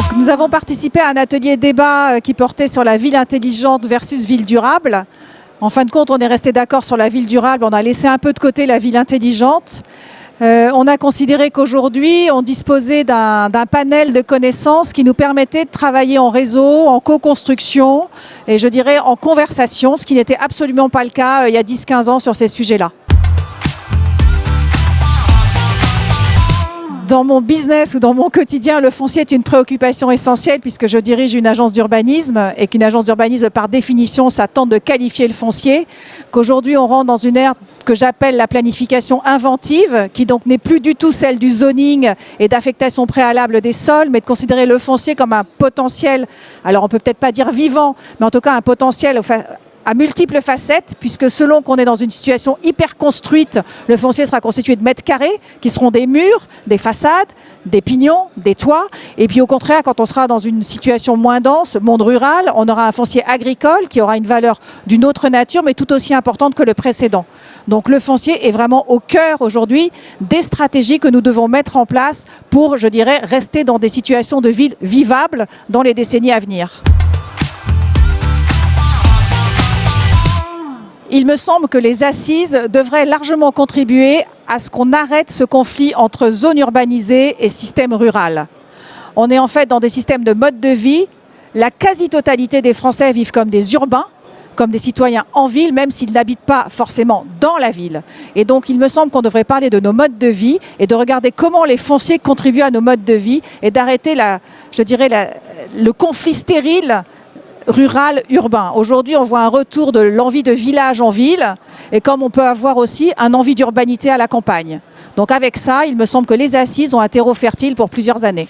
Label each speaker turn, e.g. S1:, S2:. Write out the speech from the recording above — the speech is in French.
S1: Donc, nous avons participé à un atelier débat qui portait sur la ville intelligente versus ville durable. En fin de compte, on est resté d'accord sur la ville durable, on a laissé un peu de côté la ville intelligente. On a considéré qu'aujourd'hui, on disposait d'un panel de connaissances qui nous permettait de travailler en réseau, en co-construction et je dirais en conversation, ce qui n'était absolument pas le cas il y a 10-15 ans sur ces sujets-là. Dans mon business ou dans mon quotidien, le foncier est une préoccupation essentielle puisque je dirige une agence d'urbanisme et qu'une agence d'urbanisme, par définition, ça tente de qualifier le foncier. Qu'aujourd'hui, on rentre dans une ère que j'appelle la planification inventive, qui donc n'est plus du tout celle du zoning et d'affectation préalable des sols, mais de considérer le foncier comme un potentiel, alors on peut peut-être pas dire vivant, mais en tout cas un potentiel à multiples facettes, puisque selon qu'on est dans une situation hyper construite, le foncier sera constitué de mètres carrés, qui seront des murs, des façades, des pignons, des toits. Et puis au contraire, quand on sera dans une situation moins dense, monde rural, on aura un foncier agricole qui aura une valeur d'une autre nature, mais tout aussi importante que le précédent. Donc le foncier est vraiment au cœur aujourd'hui des stratégies que nous devons mettre en place pour, je dirais, rester dans des situations de ville vivables dans les décennies à venir. Il me semble que les assises devraient largement contribuer à ce qu'on arrête ce conflit entre zones urbanisées et système rural. On est en fait dans des systèmes de mode de vie. La quasi-totalité des Français vivent comme des urbains, comme des citoyens en ville, même s'ils n'habitent pas forcément dans la ville. Et donc il me semble qu'on devrait parler de nos modes de vie et de regarder comment les fonciers contribuent à nos modes de vie et d'arrêter le conflit stérile rural-urbain. Aujourd'hui, on voit un retour de l'envie de village en ville et comme on peut avoir aussi un envie d'urbanité à la campagne. Donc avec ça, il me semble que les assises ont un terreau fertile pour plusieurs années.